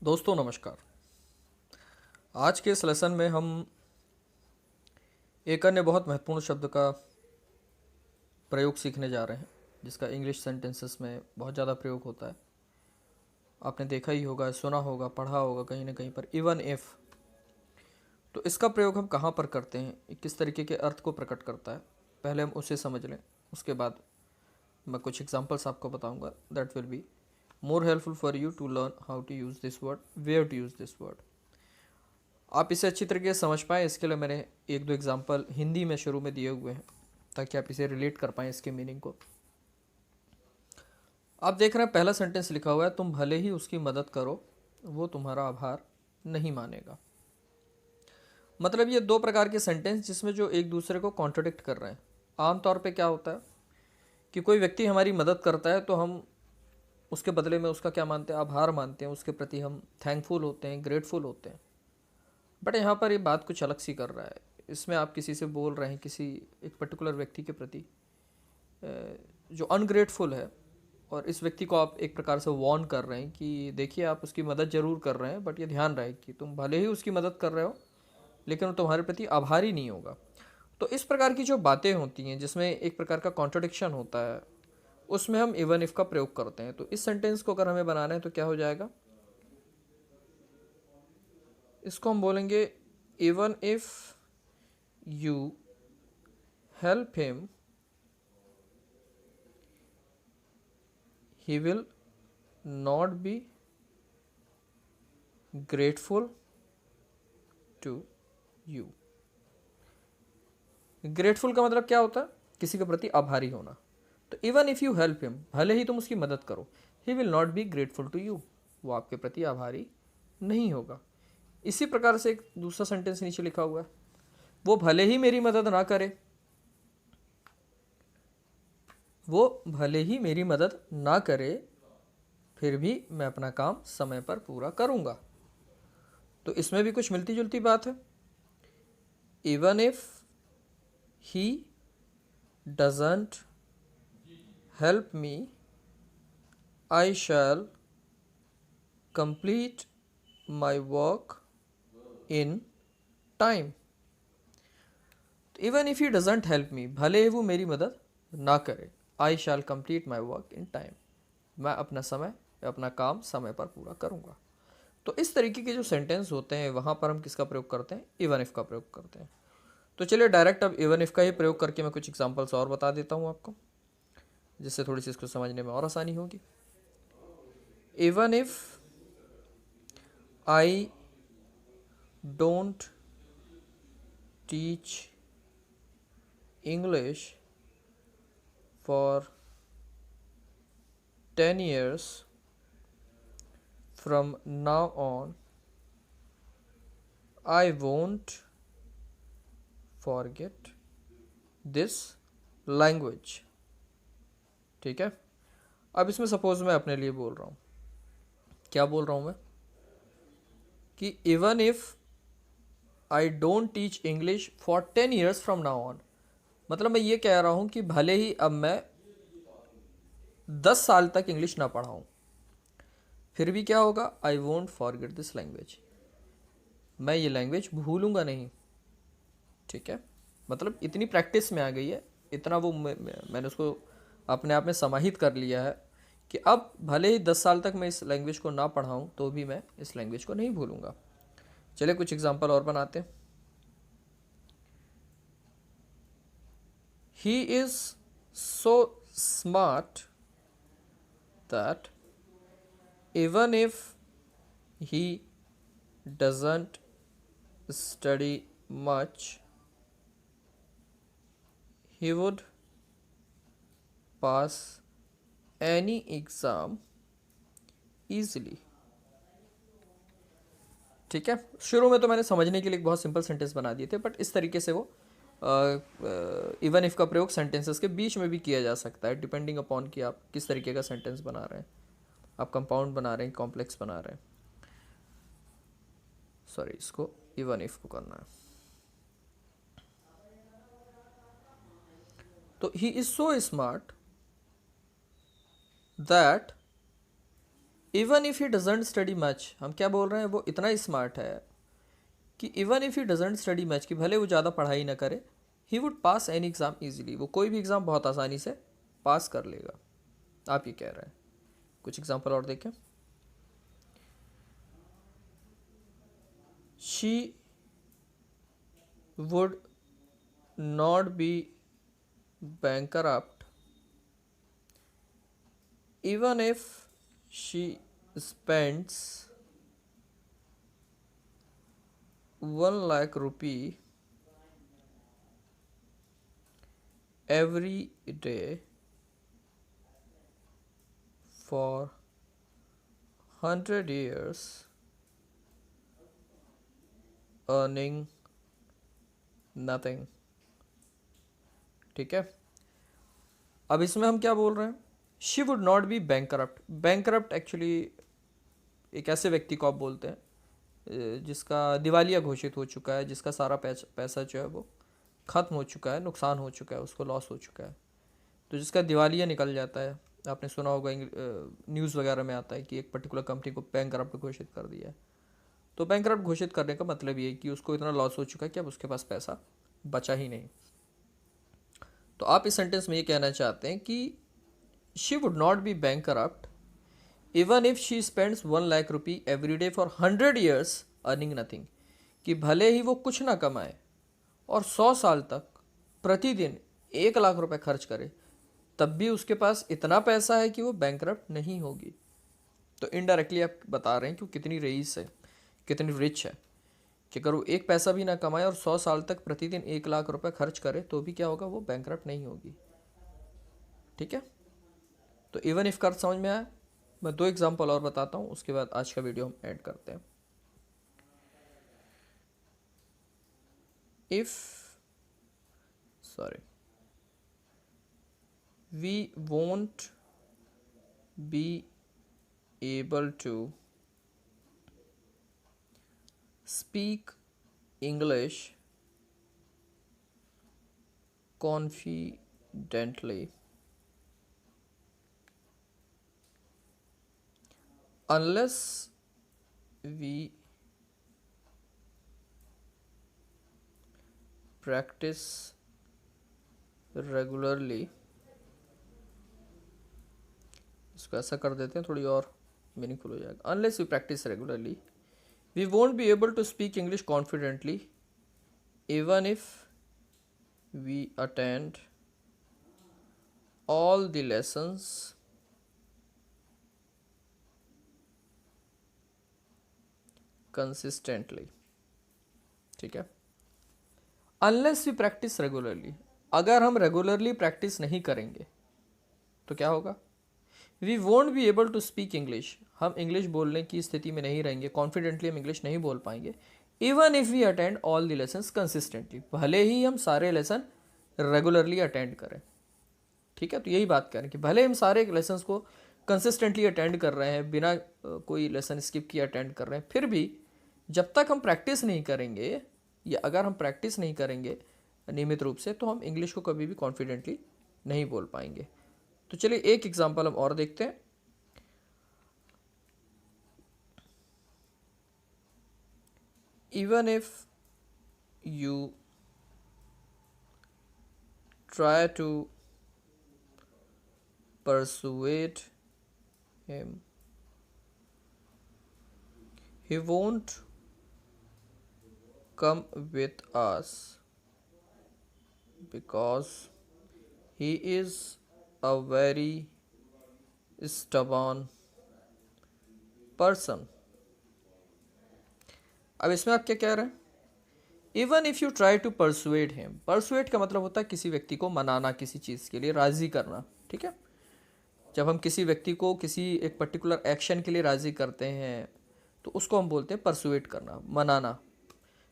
दोस्तों नमस्कार। आज के इस लेसन में हम एक अन्य बहुत महत्वपूर्ण शब्द का प्रयोग सीखने जा रहे हैं, जिसका इंग्लिश सेंटेंसेस में बहुत ज़्यादा प्रयोग होता है। आपने देखा ही होगा, सुना होगा, पढ़ा होगा कहीं ना कहीं पर, इवन इफ़। तो इसका प्रयोग हम कहाँ पर करते हैं, ये किस तरीके के अर्थ को प्रकट करता है, पहले हम उसे समझ लें। उसके बाद मैं कुछ एग्जांपल्स आपको बताऊंगा। That will be more helpful for you to learn how to use this word, where to use this word. आप इसे अच्छी तरीके से समझ पाएँ, इसके लिए मैंने एक दो एग्जांपल हिंदी में शुरू में दिए हुए हैं, ताकि आप इसे रिलेट कर पाएँ इसके मीनिंग को। आप देख रहे हैं पहला सेंटेंस लिखा हुआ है, तुम भले ही उसकी मदद करो वो तुम्हारा आभार नहीं मानेगा। मतलब ये दो प्रकार के सेंटेंस जिसमें जो एक दूसरे को कॉन्ट्रडिक्ट कर रहे हैं। आमतौर पे क्या होता है कि कोई व्यक्ति हमारी मदद करता है तो हम उसके बदले में उसका क्या मानते हैं, आभार मानते हैं, उसके प्रति हम थैंकफुल होते हैं, ग्रेटफुल होते हैं। बट यहाँ पर ये बात कुछ अलग सी कर रहा है। इसमें आप किसी से बोल रहे हैं, किसी एक पर्टिकुलर व्यक्ति के प्रति जो अनग्रेटफुल है, और इस व्यक्ति को आप एक प्रकार से वार्न कर रहे हैं कि देखिए आप उसकी मदद ज़रूर कर रहे हैं, बट ये ध्यान रहे कि तुम भले ही उसकी मदद कर रहे हो लेकिन वो तुम्हारे प्रति आभारी नहीं होगा। तो इस प्रकार की जो बातें होती हैं जिसमें एक प्रकार का कॉन्ट्रडिक्शन होता है, उसमें हम इवन इफ का प्रयोग करते हैं। तो इस सेंटेंस को अगर हमें बनाना है तो क्या हो जाएगा, इसको हम बोलेंगे even if you help him he will not be grateful to you। Grateful का मतलब क्या होता है, किसी के प्रति आभारी होना। तो even if you help him, भले ही तुम उसकी मदद करो, he will not be grateful to you, वो आपके प्रति आभारी नहीं होगा। इसी प्रकार से एक दूसरा सेंटेंस नीचे लिखा हुआ है, वो भले ही मेरी मदद ना करे, वो भले ही मेरी मदद ना करे फिर भी मैं अपना काम समय पर पूरा करूंगा। तो इसमें भी कुछ मिलती जुलती बात है। Even if he doesn't help me I shall complete my work in time. Even if he doesn't help me, भले ही वो मेरी मदद ना करे, I shall complete my work in time, मैं अपना समय, अपना काम समय पर पूरा करूंगा। तो इस तरीके के जो सेंटेंस होते हैं वहाँ पर हम किसका प्रयोग करते हैं, इवन इफ का प्रयोग करते हैं। तो चलिए डायरेक्ट अब इवन इफ का ही प्रयोग करके मैं कुछ एग्जांपल्स और बता देता हूँ आपको, जिससे थोड़ी सी इसको समझने में और आसानी होगी। Even if I don't teach English for 10 years from now on, I won't forget this language। ठीक है। अब इसमें सपोज मैं अपने लिए बोल रहा हूँ, क्या बोल रहा हूँ मैं, कि even if I don't teach English for 10 years from now on, मतलब मैं ये कह रहा हूँ कि भले ही अब मैं 10 साल तक इंग्लिश ना पढ़ाऊँ, फिर भी क्या होगा, I won't forget this language, मैं ये लैंग्वेज भूलूंगा नहीं। ठीक है, मतलब इतनी प्रैक्टिस में आ गई है, इतना वो मैंने उसको अपने आप में समाहित कर लिया है कि अब भले ही 10 साल तक मैं इस लैंग्वेज को ना पढ़ाऊँ तो भी मैं इस लैंग्वेज को नहीं भूलूंगा। चलिए कुछ एग्जांपल और बनाते हैं। He is so smart that even if he doesn't study much, he would pass any exam easily। ठीक है, शुरू में तो मैंने समझने के लिए एक बहुत सिंपल सेंटेंस बना दिए थे, बट इस तरीके से वो इवन इफ का प्रयोग सेंटेंसेस के बीच में भी किया जा सकता है, डिपेंडिंग अपॉन कि आप किस तरीके का सेंटेंस बना रहे हैं, आप कंपाउंड बना रहे हैं, कॉम्प्लेक्स बना रहे हैं। सॉरी, इसको इवन इफ को करना है। तो he is so smart that even if he doesn't study much, हम क्या बोल रहे हैं, वो इतना स्मार्ट है कि even if he doesn't study much, कि भले वो ज़्यादा पढ़ाई ना करे, he would pass any exam easily, वो कोई भी एग्ज़ाम बहुत आसानी से पास कर लेगा। आप ये कह रहे हैं। कुछ एग्जांपल और देखें। She would not be bankrupt even if she spends 1 lakh rupee every day for 100 years earning nothing। ठीक है, अब इसमें हम क्या बोल रहे हैं, she would not be bankrupt. Bankrupt actually एक ऐसे व्यक्ति को आप बोलते हैं जिसका दिवालिया घोषित हो चुका है, जिसका सारा पैसा जो है वो ख़त्म हो चुका है, नुकसान हो चुका है, उसको लॉस हो चुका है। तो जिसका दिवालिया निकल जाता है, आपने सुना होगा न्यूज़ वगैरह में आता है कि एक पर्टिकुलर कंपनी को बैंकरप्ट घोषित कर दिया है। तो बैंकरप्ट घोषित करने का मतलब ये है कि उसको इतना लॉस हो चुका है कि अब उसके पास पैसा बचा ही नहीं। तो आप इस सेंटेंस में ये कहना चाहते हैं कि she would not be bankrupt even if she spends 1 lakh rupee every day for 100 years earning nothing, कि भले ही वो कुछ ना कमाए और 100 साल तक प्रतिदिन 1 लाख रुपए खर्च करे, तब भी उसके पास इतना पैसा है कि वो बैंकरप्ट नहीं होगी। तो इनडायरेक्टली आप बता रहे हैं कि वो कितनी रईस है, कितनी रिच है, कि अगर वो एक पैसा भी ना कमाए और 100 साल तक प्रतिदिन 1 लाख रुपए खर्च करे तो भी क्या होगा, वो बैंकरप्ट नहीं होगी। ठीक है, तो इवन इफ का समझ में आया। मैं 2 एग्जांपल और बताता हूँ, उसके बाद आज का वीडियो हम ऐड करते हैं। If we won't be able to speak English confidently unless we practice regularly। इसको ऐसा कर देते हैं, थोड़ी और मीनिंगफुल हो जाएगा। Unless we practice regularly we won't be able to speak English confidently even if we attend all the lessons consistently. ठीक है, अनलेस वी प्रैक्टिस रेगुलरली, अगर हम रेगुलरली प्रैक्टिस नहीं करेंगे तो क्या होगा, we won't be able to speak English, हम इंग्लिश बोलने की स्थिति में नहीं रहेंगे, कॉन्फिडेंटली हम इंग्लिश नहीं बोल पाएंगे। Even if we attend all the lessons consistently, भले ही हम सारे लेसन रेगुलरली अटेंड करें। ठीक है, तो यही बात करें कि भले हम सारे लेसन्स को कंसिस्टेंटली अटेंड कर रहे हैं, बिना कोई लेसन स्किप किए अटेंड कर रहे हैं, फिर भी जब तक हम प्रैक्टिस नहीं करेंगे, या अगर हम प्रैक्टिस नहीं करेंगे नियमित रूप से, तो हम इंग्लिश को कभी भी कॉन्फिडेंटली नहीं बोल पाएंगे। तो चलिए एक एग्जांपल हम और देखते हैं। Even if you try to persuade him he won't come with us because he is a very stubborn person। अब इसमें आप क्या कह रहे हैं, even if you try to persuade him, persuade का मतलब होता है किसी व्यक्ति को मनाना, किसी चीज़ के लिए राज़ी करना। ठीक है, जब हम किसी व्यक्ति को किसी एक पर्टिकुलर एक्शन के लिए राज़ी करते हैं तो उसको हम बोलते हैं परसुएड करना, मनाना।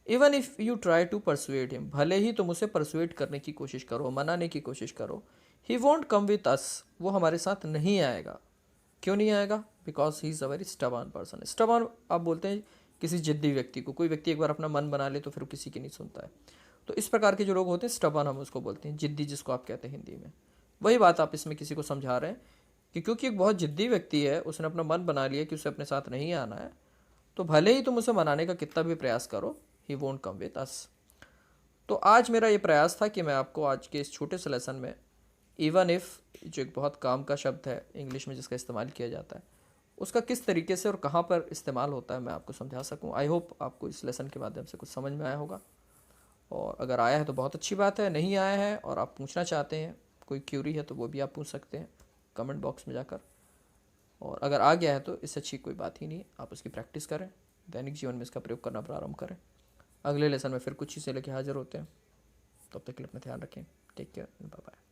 Even if you try to persuade him, भले ही तुम उसे परसुएड करने की कोशिश करो, मनाने की कोशिश करो, ही वॉन्ट कम विथ अस, वो हमारे साथ नहीं आएगा। क्यों नहीं आएगा, because he is a very stubborn person. Stubborn आप बोलते हैं किसी जिद्दी व्यक्ति को, कोई व्यक्ति एक बार अपना मन बना ले तो फिर किसी की नहीं सुनता है। तो इस प्रकार के जो लोग होते हैं स्टबर्न, हम उसको बोलते हैं, जिद्दी जिसको आप कहते हैं हिंदी में। वही बात आप इसमें किसी को समझा रहे हैं कि क्योंकि एक बहुत ज़िद्दी व्यक्ति है, उसने अपना मन बना लिया कि उसे अपने साथ नहीं आना है, तो भले ही तुम उसे मनाने का कितना भी प्रयास करो, ही वोंट कम विद अस। तो आज मेरा ये प्रयास था कि मैं आपको आज के इस छोटे से लेसन में इवन इफ़, जो एक बहुत काम का शब्द है इंग्लिश में जिसका इस्तेमाल किया जाता है, उसका किस तरीके से और कहाँ पर इस्तेमाल होता है मैं आपको समझा सकूँ। आई होप आपको इस लेसन के माध्यम से कुछ समझ में आया होगा, और अगर आया है तो बहुत अच्छी बात है, नहीं आया है और आप पूछना चाहते हैं, कोई क्यूरी है तो वो भी आप पूछ सकते हैं कमेंट बॉक्स में जाकर। और अगर आ गया है तो इससे अच्छी कोई बात ही नहीं, आप उसकी प्रैक्टिस करें, दैनिक जीवन में इसका प्रयोग करना प्रारंभ करें। अगले लेसन में फिर कुछ चीज़ें लेके हाजिर होते हैं, तब तक के लिए अपना ध्यान रखें। Take care, bye bye.